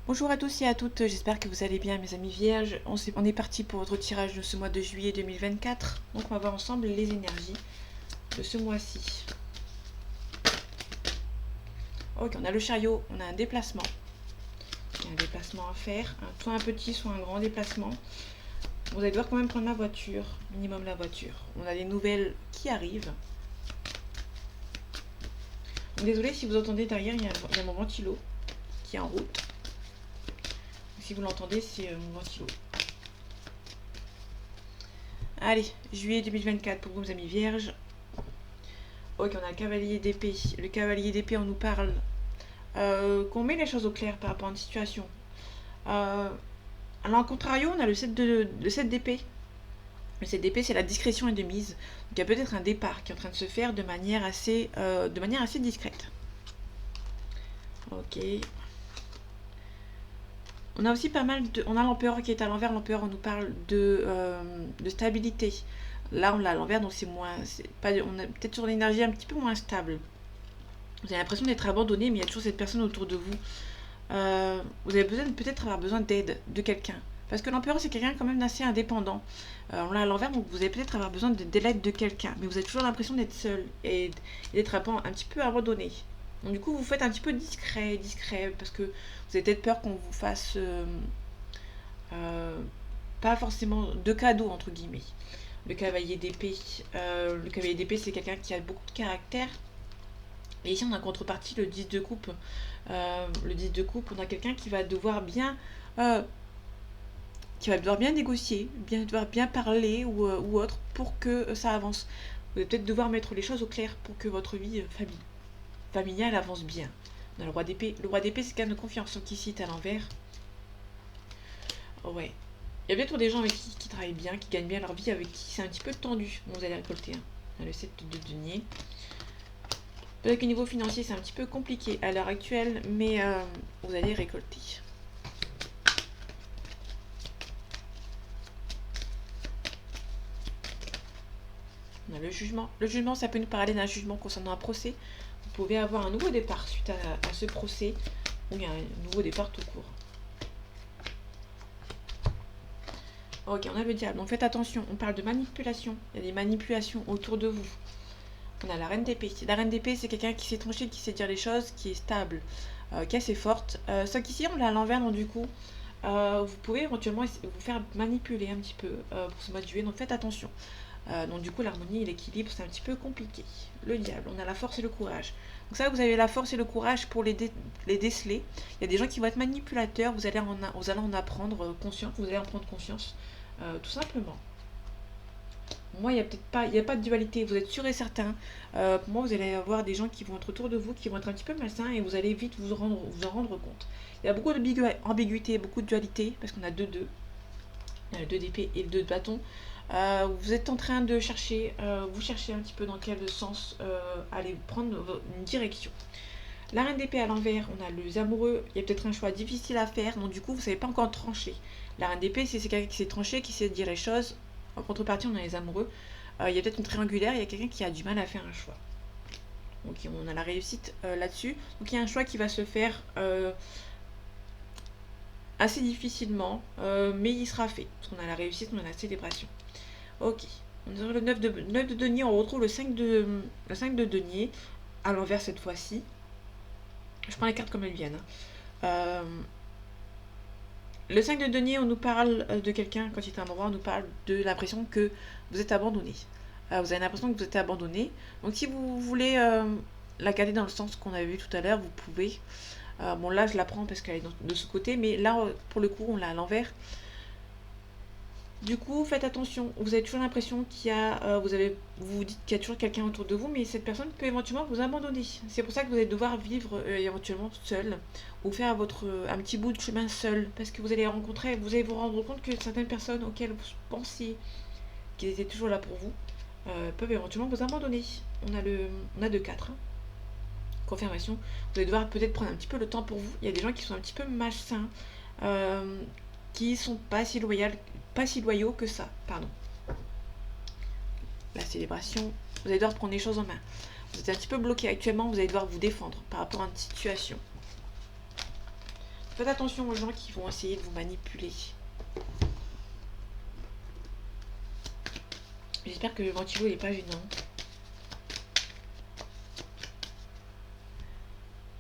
Bonjour à tous et à toutes, j'espère que vous allez bien mes amis vierges. On est parti pour votre tirage de ce mois de juillet 2024. Donc on va voir ensemble les énergies de ce mois-ci. Ok, on a le chariot, on a un déplacement. Il y a un déplacement à faire, soit un petit, soit un grand déplacement. Vous allez devoir quand même prendre la voiture, minimum la voiture. On a des nouvelles qui arrivent. Donc, désolé si vous entendez derrière, il y a mon ventilo qui est en route. Si vous l'entendez, c'est mon ventilo. Allez, juillet 2024 pour vous, mes amis vierges. Ok, on a le cavalier d'épée. Le cavalier d'épée, on nous parle qu'on met les choses au clair par rapport à une situation. Alors, en contrario, on a le 7 d'épée. Le 7 d'épée, c'est la discrétion est de mise. Donc, il y a peut-être un départ qui est en train de se faire de manière assez discrète. Ok. On a aussi pas mal de... On a l'empereur qui est à l'envers. L'empereur, on nous parle de stabilité. Là, on l'a à l'envers, donc c'est moins... on a peut-être sur l'énergie un petit peu moins stable. Vous avez l'impression d'être abandonné, mais il y a toujours cette personne autour de vous. Vous avez peut-être avoir besoin d'aide de quelqu'un. Parce que l'empereur, c'est quelqu'un quand même d'assez indépendant. On l'a à l'envers, donc vous allez peut-être avoir besoin de l'aide de quelqu'un. Mais vous avez toujours l'impression d'être seul et d'être un petit peu abandonné. Donc du coup, vous faites un petit peu discret, parce que vous avez peut-être peur qu'on vous fasse pas forcément de cadeaux, entre guillemets. Le cavalier d'épée, c'est quelqu'un qui a beaucoup de caractère. Et ici, on a en contrepartie le 10 de coupe. Le 10 de coupe, on a quelqu'un qui va devoir bien négocier, devoir bien parler ou autre pour que ça avance. Vous allez peut-être devoir mettre les choses au clair pour que votre vie familiale avance bien. On a le roi d'épée. Le roi d'épée, c'est quelqu'un de confiance. Donc ici, est à l'envers. Oh ouais. Il y a peut-être des gens avec qui travaillent bien, qui gagnent bien leur vie, avec qui c'est un petit peu tendu. Bon, vous allez récolter. On a le 7 de denier. Peut-être que niveau financier, c'est un petit peu compliqué à l'heure actuelle, mais vous allez récolter. On a le jugement. Le jugement, ça peut nous parler d'un jugement concernant un procès. Vous pouvez avoir un nouveau départ suite à ce procès, ou bien un nouveau départ tout court. Ok, on a le diable. Donc faites attention, on parle de manipulation. Il y a des manipulations autour de vous. On a la reine d'épée. La reine d'épée, c'est quelqu'un qui sait trancher, qui sait dire les choses, qui est stable, qui est assez forte. Sauf qu'ici, on l'a à l'envers, donc du coup, vous pouvez éventuellement vous faire manipuler un petit peu pour ce mois de juillet, donc faites attention. Donc du coup, l'harmonie et l'équilibre, c'est un petit peu compliqué. Le diable, on a la force et le courage. Donc ça, vous avez la force et le courage pour les déceler. Il y a des gens qui vont être manipulateurs, vous allez en apprendre conscience, vous allez en prendre conscience, tout simplement. Moi, il n'y a pas de dualité, vous êtes sûr et certain. Pour moi, vous allez avoir des gens qui vont être autour de vous, qui vont être un petit peu malsains, et vous allez vite vous en rendre compte. Il y a beaucoup d'ambiguïté, beaucoup de dualité, parce qu'on a deux le 2 d'épée et le 2 de bâton. Vous êtes en train de chercher, vous cherchez un petit peu dans quel sens aller prendre une direction. La reine d'épée à l'envers, on a les amoureux, il y a peut-être un choix difficile à faire, donc du coup vous ne savez pas encore trancher. La reine d'épée, c'est quelqu'un qui sait trancher, qui sait dire les choses. En contrepartie, on a les amoureux. Il y a peut-être une triangulaire, il y a quelqu'un qui a du mal à faire un choix. Donc on a la réussite là-dessus. Donc il y a un choix qui va se faire assez difficilement, mais il sera fait. Parce qu'on a la réussite, on a la célébration. Ok. On a le 9 de denier, on retrouve le 5 de denier, à l'envers cette fois-ci. Je prends les cartes comme elles viennent. Le 5 de denier, on nous parle de quelqu'un, quand il est à un endroit, on nous parle de l'impression que vous êtes abandonné. Vous avez l'impression que vous êtes abandonné. Donc si vous voulez la garder dans le sens qu'on avait vu tout à l'heure, vous pouvez. Bon là je la prends parce qu'elle est de ce côté, mais là pour le coup on l'a à l'envers. Du coup, faites attention. Vous avez toujours l'impression qu'il y a, vous vous dites qu'il y a toujours quelqu'un autour de vous, mais cette personne peut éventuellement vous abandonner. C'est pour ça que vous allez devoir vivre éventuellement seul, ou faire un petit bout de chemin seul, parce que vous allez vous allez vous rendre compte que certaines personnes auxquelles vous pensiez qu'ils étaient toujours là pour vous, peuvent éventuellement vous abandonner. On a 2-4. Hein. Confirmation. Vous allez devoir peut-être prendre un petit peu le temps pour vous. Il y a des gens qui sont un petit peu malsains, qui sont pas si loyaux que ça, pardon. La célébration, vous allez devoir prendre les choses en main. Vous êtes un petit peu bloqué actuellement, vous allez devoir vous défendre par rapport à une situation. Faites attention aux gens qui vont essayer de vous manipuler. J'espère que le ventilo n'est pas gênant.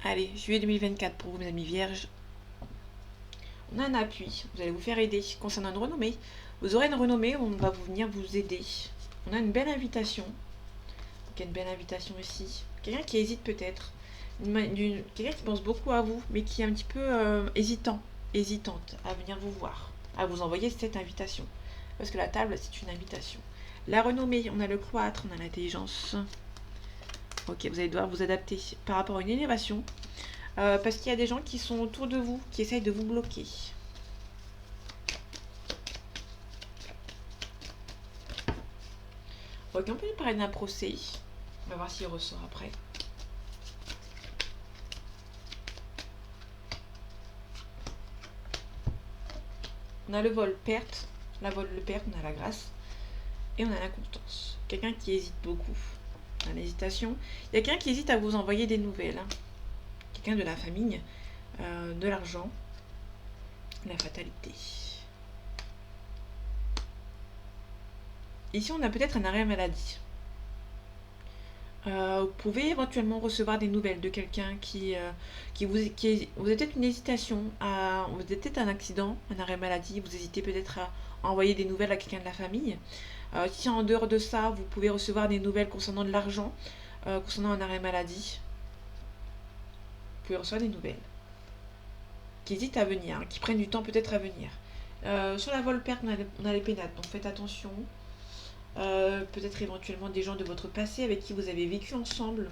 Allez, juillet 2024 pour vous, mes amis vierges. On a un appui, vous allez vous faire aider. Concernant une renommée, vous aurez une renommée, on va venir vous aider. On a une belle invitation. Donc, il y a une belle invitation ici. Quelqu'un qui hésite peut-être. Quelqu'un qui pense beaucoup à vous, mais qui est un petit peu hésitante à venir vous voir, à vous envoyer cette invitation. Parce que la table, c'est une invitation. La renommée, on a le cloître, on a l'intelligence. Ok, vous allez devoir vous adapter par rapport à une élévation. Parce qu'il y a des gens qui sont autour de vous, qui essayent de vous bloquer. Ok, on peut lui parler d'un procès. On va voir s'il ressort après. On a le vol, perte. La vol, le perte, on a la grâce. Et on a l'inconstance. Quelqu'un qui hésite beaucoup. On a l'hésitation. Il y a quelqu'un qui hésite à vous envoyer des nouvelles. Quelqu'un de la famille. De l'argent. La fatalité. Ici, on a peut-être un arrêt maladie. Vous pouvez éventuellement recevoir des nouvelles de quelqu'un vous avez peut-être une hésitation, vous avez peut-être un accident, un arrêt maladie, vous hésitez peut-être à envoyer des nouvelles à quelqu'un de la famille. Si en dehors de ça, vous pouvez recevoir des nouvelles concernant de l'argent, concernant un arrêt maladie, vous pouvez recevoir des nouvelles qui hésitent à venir, qui prennent du temps peut-être à venir. Sur la vol-perte, on a les pénates, donc faites attention. Peut-être éventuellement des gens de votre passé avec qui vous avez vécu ensemble.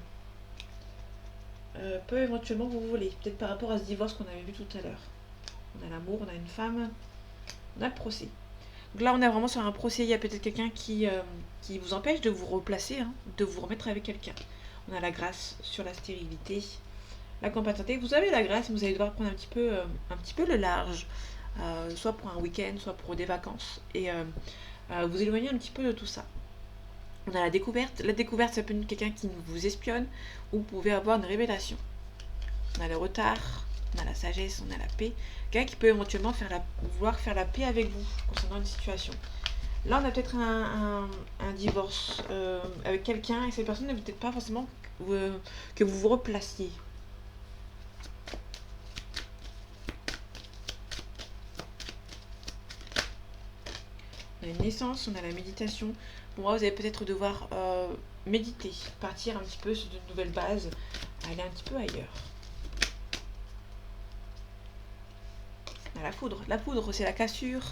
Peut éventuellement vous voler, peut-être par rapport à ce divorce qu'on avait vu tout à l'heure. On a l'amour, on a une femme, on a le procès. Donc là on est vraiment sur un procès, il y a peut-être quelqu'un qui vous empêche de vous replacer, de vous remettre avec quelqu'un. On a la grâce sur la stérilité, la compatibilité. Vous avez la grâce, mais vous allez devoir prendre un petit peu le large, soit pour un week-end, soit pour des vacances. Et vous éloigner un petit peu de tout ça. On a la découverte. La découverte, ça peut être quelqu'un qui vous espionne ou vous pouvez avoir une révélation. On a le retard, on a la sagesse, on a la paix. Quelqu'un qui peut éventuellement vouloir faire la paix avec vous concernant une situation. Là, on a peut-être un divorce avec quelqu'un et cette personne ne veut peut-être pas forcément que vous vous replaciez. On a une naissance, on a la méditation. Pour moi, vous allez peut-être devoir méditer, partir un petit peu sur de nouvelles bases, aller un petit peu ailleurs. On a la foudre. La foudre, c'est la cassure.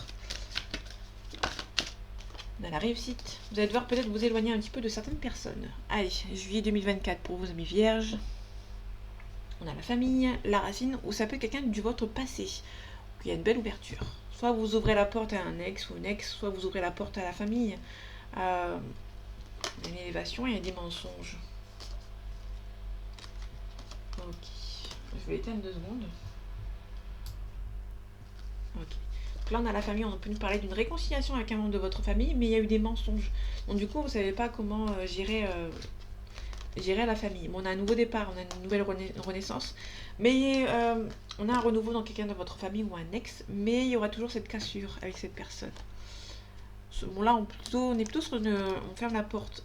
On a la réussite. Vous allez devoir peut-être vous éloigner un petit peu de certaines personnes. Allez, juillet 2024 pour vos amis vierges. On a la famille, la racine, ou ça peut être quelqu'un de votre passé. Il y a une belle ouverture. Soit vous ouvrez la porte à un ex ou une ex, soit vous ouvrez la porte à la famille. Il y a une élévation, il y a des mensonges. Ok. Je vais éteindre 2 secondes. Ok. Donc là, on a la famille, on peut nous parler d'une réconciliation avec un membre de votre famille, mais il y a eu des mensonges. Donc du coup, vous ne savez pas comment gérer la famille. Bon, on a un nouveau départ, on a une nouvelle renaissance, mais on a un renouveau dans quelqu'un de votre famille ou un ex, mais il y aura toujours cette cassure avec cette personne. Bon, là, on est plutôt sur on ferme la porte.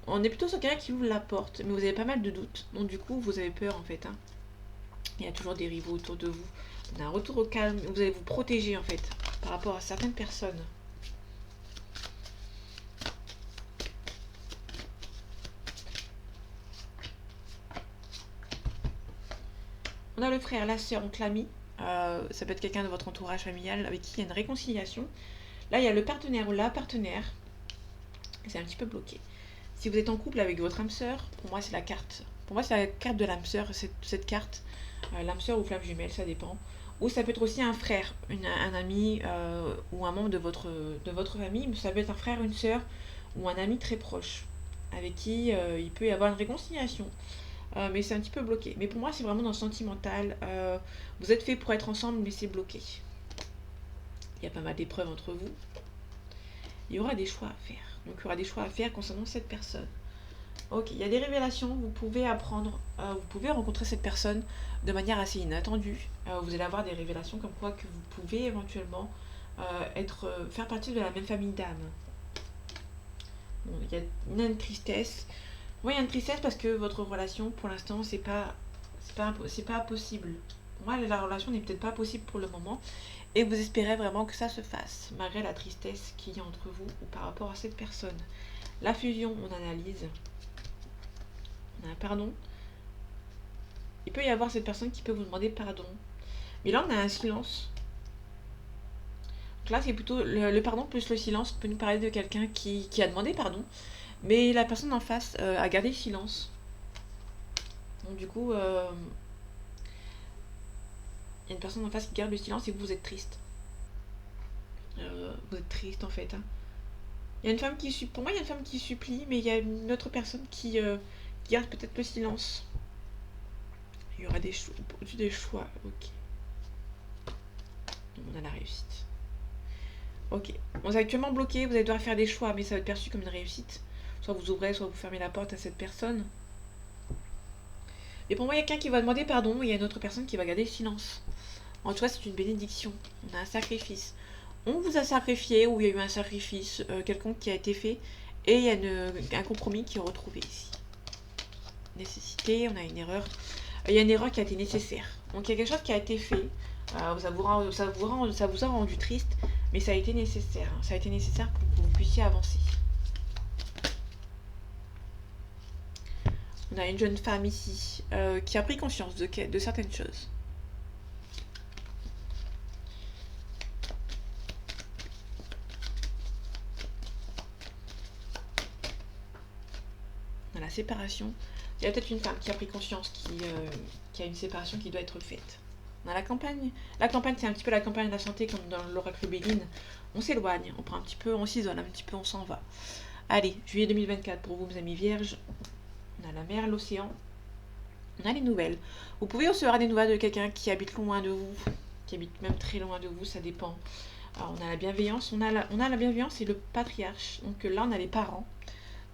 On est plutôt sur quelqu'un qui ouvre la porte, mais vous avez pas mal de doutes. Donc du coup, vous avez peur en fait. Il y a toujours des rivaux autour de vous. On a un retour au calme. Vous allez vous protéger en fait par rapport à certaines personnes. On a le frère, la sœur, oncle, ami. Ça peut être quelqu'un de votre entourage familial avec qui il y a une réconciliation. Là, il y a le partenaire ou la partenaire. C'est un petit peu bloqué. Si vous êtes en couple avec votre âme sœur, pour moi, c'est la carte. Pour moi, c'est la carte de l'âme sœur, cette carte. L'âme sœur ou flamme jumelle, ça dépend. Ou ça peut être aussi un frère, un ami ou un membre de votre famille. Mais ça peut être un frère, une sœur ou un ami très proche avec qui il peut y avoir une réconciliation. Mais c'est un petit peu bloqué. Mais pour moi, c'est vraiment dans le sentimental. Vous êtes fait pour être ensemble, mais c'est bloqué. Il y a pas mal d'épreuves entre vous. Il y aura des choix à faire. Donc, il y aura des choix à faire concernant cette personne. Ok, il y a des révélations, vous pouvez apprendre, vous pouvez rencontrer cette personne de manière assez inattendue. Vous allez avoir des révélations comme quoi que vous pouvez éventuellement faire partie de la même famille d'âmes. Bon, il y a une tristesse. Moi, il y a une tristesse parce que votre relation, pour l'instant, c'est pas possible. Pour moi, la relation n'est peut-être pas possible pour le moment. Et vous espérez vraiment que ça se fasse, malgré la tristesse qu'il y a entre vous ou par rapport à cette personne. La fusion, on analyse. On a un pardon. Il peut y avoir cette personne qui peut vous demander pardon. Mais là, on a un silence. Donc là, c'est plutôt le pardon plus le silence peut nous parler de quelqu'un qui a demandé pardon. Mais la personne en face a gardé le silence. Donc du coup, il y a une personne en face qui garde le silence et vous êtes triste. Vous êtes triste en fait. Hein. Il y a une femme qui pour moi, il y a une femme qui supplie, mais il y a une autre personne qui garde peut-être le silence. Il y aura des choix. Des choix. Ok. On a la réussite. Ok. On est actuellement bloqué. Vous allez devoir faire des choix, mais ça va être perçu comme une réussite. Soit vous ouvrez, soit vous fermez la porte à cette personne. Et pour moi, il y a quelqu'un qui va demander pardon, et il y a une autre personne qui va garder le silence. En tout cas, c'est une bénédiction. On a un sacrifice. On vous a sacrifié, ou il y a eu un sacrifice quelconque qui a été fait, et il y a un compromis qui est retrouvé ici. Nécessité, on a une erreur. Il y a une erreur qui a été nécessaire. Donc il y a quelque chose qui a été fait. Ça vous a rendu triste, mais ça a été nécessaire. Hein. Ça a été nécessaire pour que vous puissiez avancer. On a une jeune femme ici qui a pris conscience de certaines choses. Dans la séparation, il y a peut-être une femme qui a pris conscience qui a une séparation qui doit être faite. Dans la campagne, c'est un petit peu la campagne de la santé comme dans l'oracle Béline. On s'éloigne, on prend un petit peu, on s'isole un petit peu, on s'en va. Allez, juillet 2024 pour vous, mes amis vierges. On a la mer, l'océan. On a les nouvelles. Vous pouvez recevoir des nouvelles de quelqu'un qui habite loin de vous, qui habite même très loin de vous, ça dépend. Alors, on a la bienveillance, on a la bienveillance et le patriarche. Donc là, on a les parents.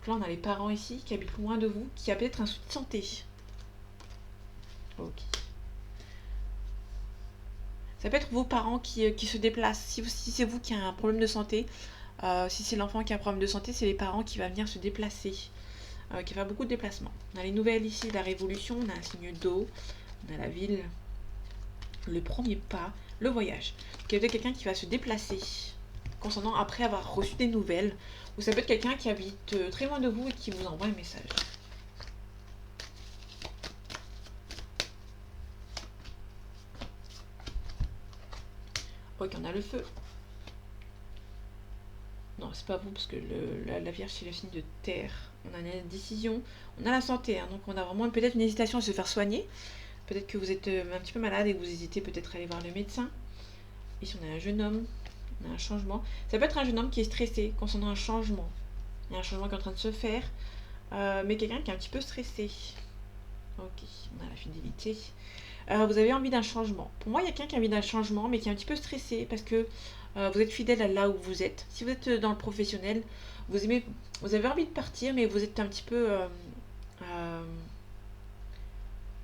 Donc là, on a les parents ici qui habitent loin de vous, qui a peut-être un souci de santé. Ok. Ça peut être vos parents qui se déplacent. Si c'est vous qui avez un problème de santé, si c'est l'enfant qui a un problème de santé, c'est les parents qui vont venir se déplacer, qui va faire beaucoup de déplacements. On a les nouvelles ici, la révolution, on a un signe d'eau, on a la ville, le premier pas, le voyage. Donc il y a peut-être quelqu'un qui va se déplacer concernant après avoir reçu des nouvelles, ou ça peut être quelqu'un qui habite très loin de vous et qui vous envoie un message. Ok, on a le feu. Non, c'est pas vous, parce que la Vierge, c'est le signe de terre. On a une décision, on a la santé, hein, donc on a vraiment peut-être une hésitation à se faire soigner. Peut-être que vous êtes un petit peu malade et que vous hésitez peut-être à aller voir le médecin. Ici, on a un jeune homme, on a un changement. Ça peut être un jeune homme qui est stressé concernant un changement. Il y a un changement qui est en train de se faire, mais quelqu'un qui est un petit peu stressé. Ok, on a la fidélité. Vous avez envie d'un changement. Pour moi, il y a quelqu'un qui a envie d'un changement, mais qui est un petit peu stressé parce que vous êtes fidèle à là où vous êtes. Si vous êtes dans le professionnel, vous avez envie de partir, mais vous êtes un petit peu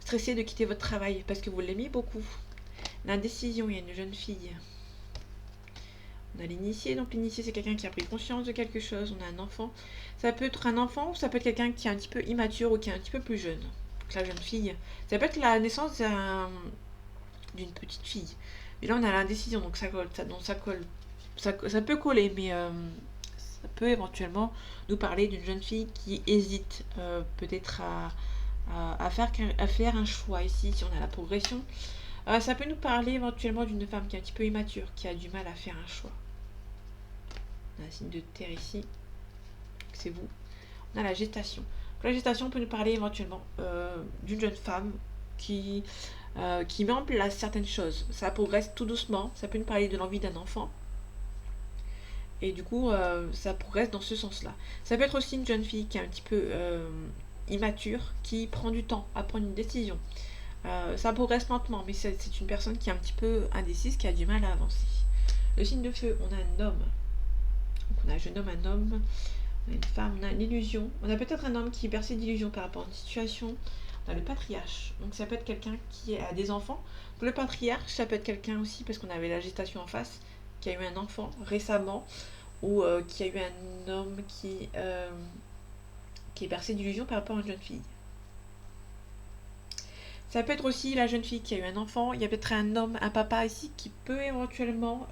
stressé de quitter votre travail parce que vous l'aimez beaucoup. L'indécision, il y a une jeune fille. On a l'initié, donc l'initié c'est quelqu'un qui a pris conscience de quelque chose. On a un enfant. Ça peut être un enfant ou ça peut être quelqu'un qui est un petit peu immature ou qui est un petit peu plus jeune. Donc la jeune fille, ça peut être la naissance d'une petite fille. Mais là on a l'indécision, donc ça colle, ça peut coller, mais ça peut éventuellement nous parler d'une jeune fille qui hésite peut-être à faire un choix ici, si on a la progression. Ça peut nous parler éventuellement d'une femme qui est un petit peu immature, qui a du mal à faire un choix. On a un signe de terre ici, c'est vous. On a la gestation. Donc, la gestation peut nous parler éventuellement d'une jeune femme qui met en place certaines choses. Ça progresse tout doucement, ça peut nous parler de l'envie d'un enfant. Et du coup, ça progresse dans ce sens-là. Ça peut être aussi une jeune fille qui est un petit peu immature, qui prend du temps à prendre une décision. Ça progresse lentement, mais c'est une personne qui est un petit peu indécise, qui a du mal à avancer. Le signe de feu, on a un homme. Donc on a un jeune homme, un homme. On a une femme, on a une illusion. On a peut-être un homme qui est bercé d'illusions par rapport à une situation. On a le patriarche. Donc ça peut être quelqu'un qui a des enfants. Le patriarche, ça peut être quelqu'un aussi, parce qu'on avait la gestation en face, qui a eu un enfant récemment, ou qui a eu un homme qui est bercé d'illusions par rapport à une jeune fille. Ça peut être aussi la jeune fille qui a eu un enfant. Il y a peut-être un homme, un papa ici, qui peut éventuellement...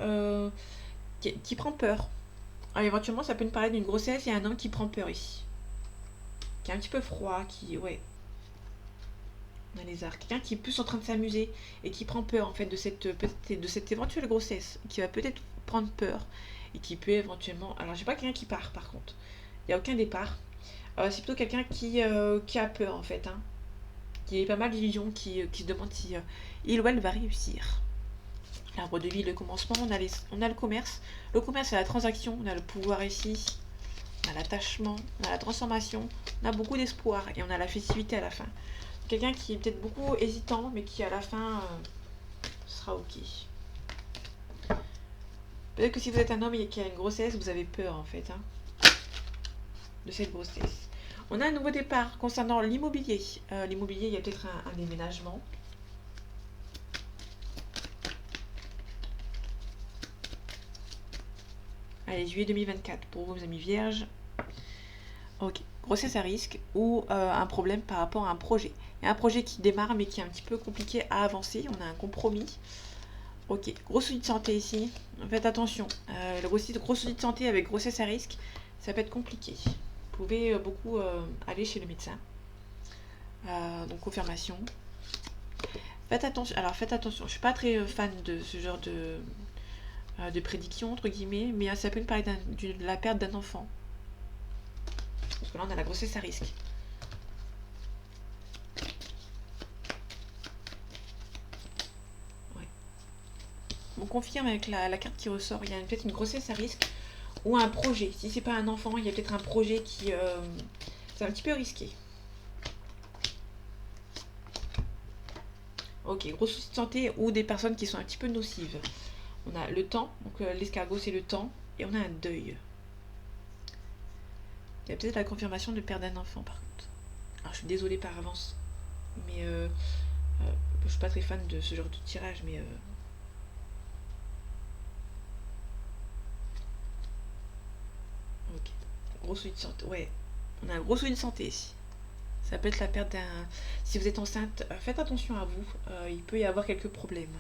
qui prend peur. Alors, éventuellement, ça peut nous parler d'une grossesse. Il y a un homme qui prend peur ici. Qui est un petit peu froid, qui... Ouais. On a les arts. Quelqu'un qui est plus en train de s'amuser et qui prend peur, en fait, de cette éventuelle grossesse. Qui va peut-être prendre peur. Et qui peut éventuellement... Alors, j'ai pas quelqu'un qui part, par contre. Il n'y a aucun départ. C'est plutôt quelqu'un qui a peur, en fait, hein. Qui a pas mal d'illusions, qui se demande si il ou elle va réussir. L'arbre de vie, le commencement, on a le commerce. Le commerce, c'est la transaction, on a le pouvoir ici, on a l'attachement, on a la transformation, on a beaucoup d'espoir et on a la festivité à la fin. Quelqu'un qui est peut-être beaucoup hésitant, mais qui à la fin sera ok. Peut-être que si vous êtes un homme et qu'il y a une grossesse, vous avez peur en fait de cette grossesse. On a un nouveau départ concernant l'immobilier. L'immobilier, il y a peut-être un déménagement. Allez, juillet 2024 pour vous, mes amis vierges. Ok, grossesse à risque ou un problème par rapport à un projet. Il y a un projet qui démarre mais qui est un petit peu compliqué à avancer. On a un compromis. Ok, gros souci de santé ici. Faites attention. Le gros souci de santé avec grossesse à risque, ça peut être compliqué. Vous pouvez beaucoup aller chez le médecin. Donc confirmation. Faites attention. Alors faites attention. Je suis pas très fan de ce genre de prédiction entre guillemets, mais ça peut nous parler de la perte d'un enfant. Parce que là on a la grossesse à risque. Ouais. On confirme avec la carte qui ressort, il y a peut-être une grossesse à risque ou un projet. Si c'est pas un enfant, il y a peut-être un projet qui c'est un petit peu risqué. Ok, gros soucis de santé ou des personnes qui sont un petit peu nocives. On a le temps, donc l'escargot c'est le temps, et on a un deuil. Il y a peut-être la confirmation de perdre un enfant par contre. Alors je suis désolée par avance, mais je suis pas très fan de ce genre de tirage, mais ok. Gros souci de santé, ouais. On a un gros souci de santé ici. Ça peut être la perte d'un... Si vous êtes enceinte, faites attention à vous. Il peut y avoir quelques problèmes.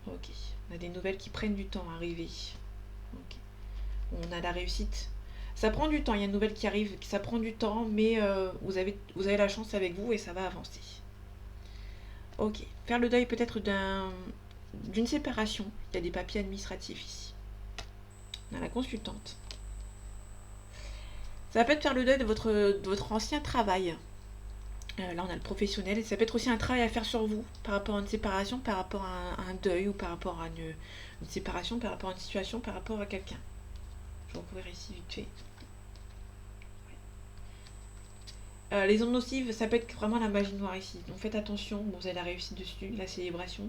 Ok. On a des nouvelles qui prennent du temps à arriver. Ok. On a la réussite. Ça prend du temps. Il y a une nouvelle qui arrive. Ça prend du temps, mais vous avez la chance avec vous et ça va avancer. Ok. Faire le deuil peut-être d'une séparation. Il y a des papiers administratifs ici. On a la consultante. Ça peut être faire le deuil de votre ancien travail. Là, on a le professionnel. Et ça peut être aussi un travail à faire sur vous par rapport à une séparation, par rapport à un deuil ou par rapport à une séparation, par rapport à une situation, par rapport à quelqu'un. Je vais recouvrir ici vite fait. Les ondes nocives, ça peut être vraiment la magie noire ici. Donc faites attention. Bon, vous avez la réussite dessus, la célébration.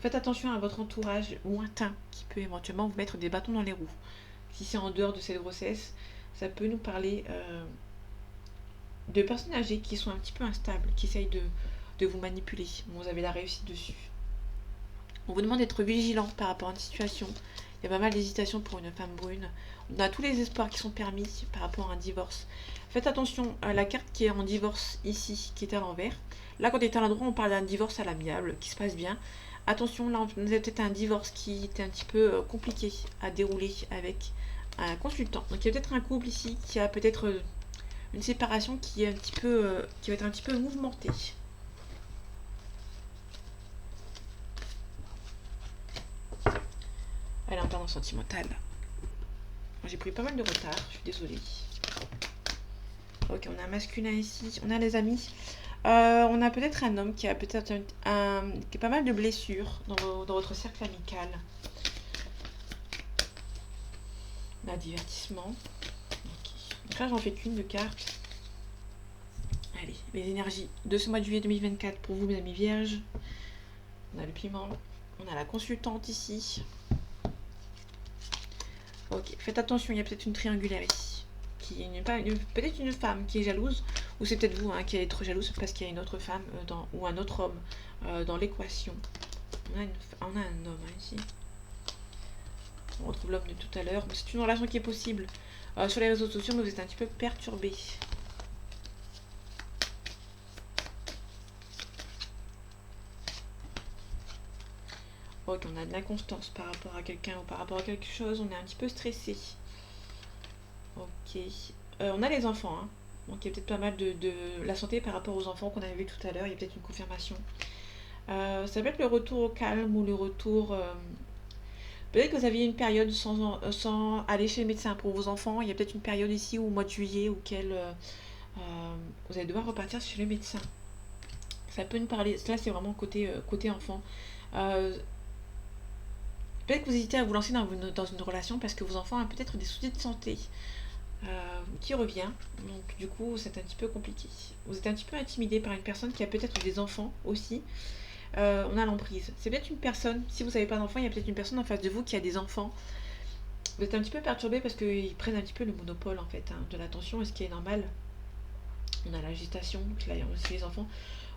Faites attention à votre entourage lointain qui peut éventuellement vous mettre des bâtons dans les roues. Si c'est en dehors de cette grossesse, ça peut nous parler de personnes âgées qui sont un petit peu instables, qui essayent de vous manipuler. Bon, vous avez la réussite dessus. On vous demande d'être vigilant par rapport à une situation. Il y a pas mal d'hésitation pour une femme brune. On a tous les espoirs qui sont permis par rapport à un divorce. Faites attention à la carte qui est en divorce ici, qui est à l'envers. Là, quand on est à l'endroit, on parle d'un divorce à l'amiable, qui se passe bien. Attention, là, on a peut-être un divorce qui était un petit peu compliqué à dérouler avec un consultant. Donc, il y a peut-être un couple ici qui a peut-être une séparation qui est un petit peu, qui va être un petit peu mouvementée. Elle est en perdant sentimentale. J'ai pris pas mal de retard, je suis désolée. Ok, on a un masculin ici, on a les amis. On a peut-être un homme qui a peut-être qui a pas mal de blessures dans votre cercle amical. On a divertissement. Okay. Donc là, j'en fais qu'une de carte. Allez, les énergies de ce mois de juillet 2024 pour vous, mes amis vierges. On a le piment. On a la consultante ici. Ok, faites attention, il y a peut-être une triangulaire ici. Qui n'est pas peut-être une femme qui est jalouse, ou c'est peut-être vous qui allez être jalouse parce qu'il y a une autre femme ou un autre homme dans l'équation. On a un homme ici. On retrouve l'homme de tout à l'heure. C'est une relation qui est possible. Sur les réseaux sociaux, mais vous êtes un petit peu perturbé. Ok, on a de l'inconstance par rapport à quelqu'un ou par rapport à quelque chose. On est un petit peu stressé. Ok. On a les enfants. Hein. Donc il y a peut-être pas mal de la santé par rapport aux enfants qu'on avait vu tout à l'heure. Il y a peut-être une confirmation. Ça peut être le retour au calme ou le retour... peut-être que vous aviez une période sans aller chez le médecin pour vos enfants. Il y a peut-être une période ici au mois de juillet auquel vous allez devoir repartir chez le médecin. Ça peut nous parler... Là c'est vraiment côté enfant. Peut-être que vous hésitez à vous lancer dans une relation parce que vos enfants ont peut-être des soucis de santé qui revient. Donc du coup, c'est un petit peu compliqué. Vous êtes un petit peu intimidé par une personne qui a peut-être des enfants aussi. On a l'emprise. C'est peut-être une personne, si vous n'avez pas d'enfants, il y a peut-être une personne en face de vous qui a des enfants. Vous êtes un petit peu perturbé parce qu'ils prennent un petit peu le monopole en fait de l'attention, et ce qui est normal. On a la gestation, donc là il y a aussi les enfants.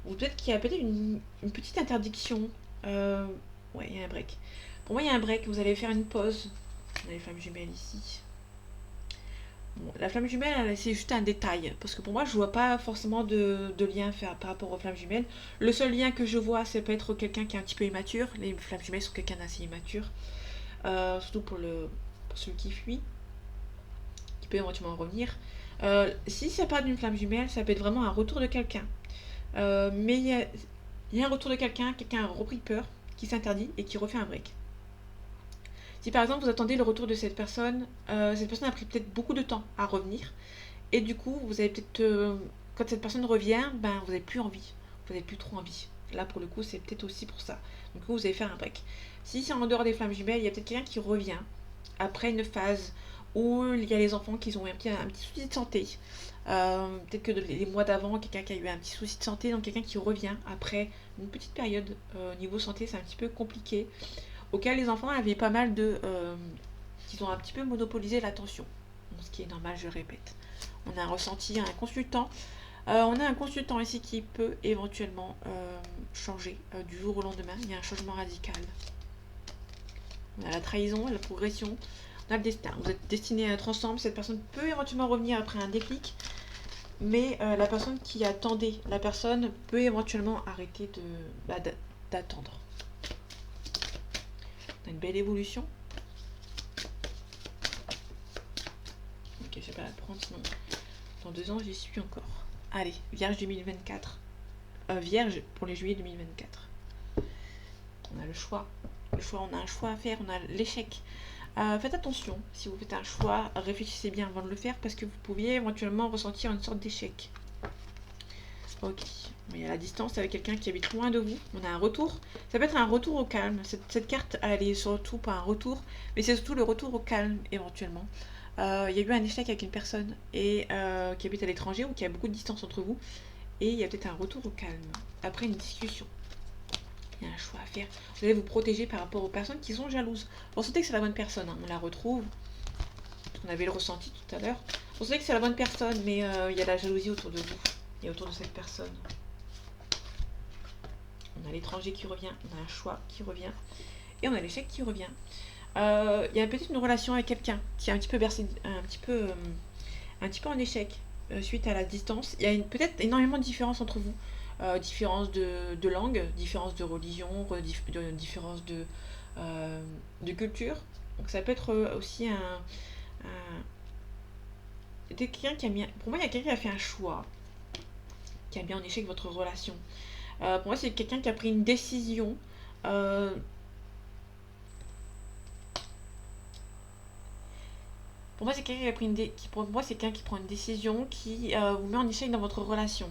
Ou peut-être qu'il y a peut-être une petite interdiction. Ouais, il y a un break. Pour moi, il y a un break. Vous allez faire une pause. On a les flammes jumelles ici. Bon, la flamme jumelle, c'est juste un détail. Parce que pour moi, je vois pas forcément de lien par rapport aux flammes jumelles. Le seul lien que je vois, c'est peut-être quelqu'un qui est un petit peu immature. Les flammes jumelles sont quelqu'un d'assez immature. Surtout pour celui qui fuit. Qui peut éventuellement revenir. Si ça part d'une flamme jumelle, ça peut être vraiment un retour de quelqu'un. Mais il y a un retour de quelqu'un a repris peur, qui s'interdit et qui refait un break. Si par exemple vous attendez le retour de cette personne a pris peut-être beaucoup de temps à revenir, et du coup vous avez peut-être, quand cette personne revient, ben vous n'avez plus envie, vous n'avez plus trop envie. Là pour le coup c'est peut-être aussi pour ça. Donc vous allez faire un break. Si c'est en dehors des flammes jumelles, il y a peut-être quelqu'un qui revient après une phase où il y a les enfants qui ont un petit souci de santé. Peut-être que les mois d'avant, quelqu'un qui a eu un petit souci de santé, donc quelqu'un qui revient après une petite période niveau santé, c'est un petit peu compliqué, auquel les enfants avaient pas mal de... qu'ils ont un petit peu monopolisé l'attention. Ce qui est normal, je répète. On a un ressenti, un consultant. On a un consultant ici qui peut éventuellement changer du jour au lendemain. Il y a un changement radical. On a la trahison, la progression. On a le destin. Vous êtes destiné à être ensemble. Cette personne peut éventuellement revenir après un déclic. Mais la personne qui attendait la personne peut éventuellement arrêter d'attendre. On a une belle évolution. Ok, je vais pas la prendre, sinon dans 2 ans j'y suis encore. Allez, Vierge 2024. Vierge pour les juillet 2024. On a le choix. On a un choix à faire, on a l'échec. Faites attention, si vous faites un choix, réfléchissez bien avant de le faire parce que vous pouviez éventuellement ressentir une sorte d'échec. Ok, il y a la distance avec quelqu'un qui habite loin de vous. On a un retour. Ça peut être un retour au calme. Cette carte, elle est surtout pas un retour, mais c'est surtout le retour au calme éventuellement. Il y a eu un échec avec une personne qui habite à l'étranger ou qui a beaucoup de distance entre vous. Et il y a peut-être un retour au calme. Après une discussion. Il y a un choix à faire. Vous allez vous protéger par rapport aux personnes qui sont jalouses. Vous sentez que c'est la bonne personne. On la retrouve. On avait le ressenti tout à l'heure. Vous sentez que c'est la bonne personne, mais il y a la jalousie autour de vous. Et autour de cette personne. On a l'étranger qui revient, on a un choix qui revient, et on a l'échec qui revient. Il y a peut-être une relation avec quelqu'un qui est un petit peu versé, un petit peu en échec suite à la distance. Il y a peut-être énormément de différences entre vous. Différence de langue, différence de religion, différence de culture. Donc ça peut être aussi quelqu'un qui a mis... Pour moi, il y a quelqu'un qui a fait un choix qui a mis en échec votre relation. Pour moi, c'est quelqu'un qui a pris une décision. Pour moi, c'est quelqu'un qui a pris pour moi, c'est quelqu'un qui prend une décision qui vous met en échec dans votre relation.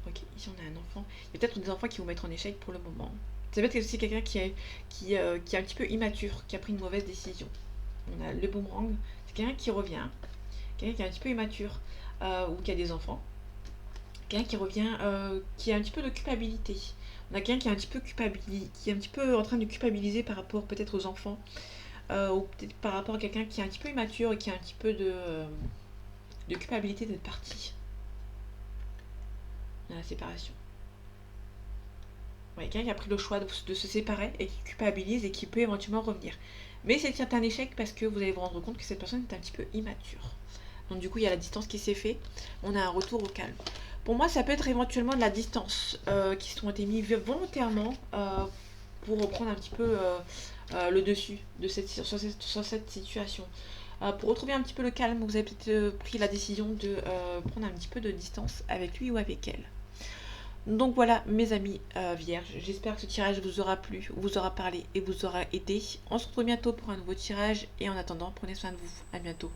Ok, ici on a un enfant. Il y a peut-être des enfants qui vont mettre en échec pour le moment. Ça peut être aussi quelqu'un qui est un petit peu immature, qui a pris une mauvaise décision. On a le boomerang, c'est quelqu'un qui revient, quelqu'un qui est un petit peu immature ou qui a des enfants, quelqu'un qui revient, qui a un petit peu de culpabilité. On a quelqu'un qui est un petit peu qui est un petit peu en train de culpabiliser par rapport peut-être aux enfants, ou peut-être par rapport à quelqu'un qui est un petit peu immature et qui a un petit peu de culpabilité d'être parti dans la séparation. Ouais, quelqu'un qui a pris le choix de se séparer et qui culpabilise et qui peut éventuellement revenir. Mais c'est un échec parce que vous allez vous rendre compte que cette personne est un petit peu immature. Donc du coup, il y a la distance qui s'est faite. On a un retour au calme. Pour moi, ça peut être éventuellement de la distance qui sont été mis volontairement pour reprendre un petit peu le dessus sur cette situation. Pour retrouver un petit peu le calme, vous avez peut-être pris la décision de prendre un petit peu de distance avec lui ou avec elle. Donc voilà mes amis vierges, j'espère que ce tirage vous aura plu, vous aura parlé et vous aura aidé. On se retrouve bientôt pour un nouveau tirage et en attendant, prenez soin de vous. À bientôt.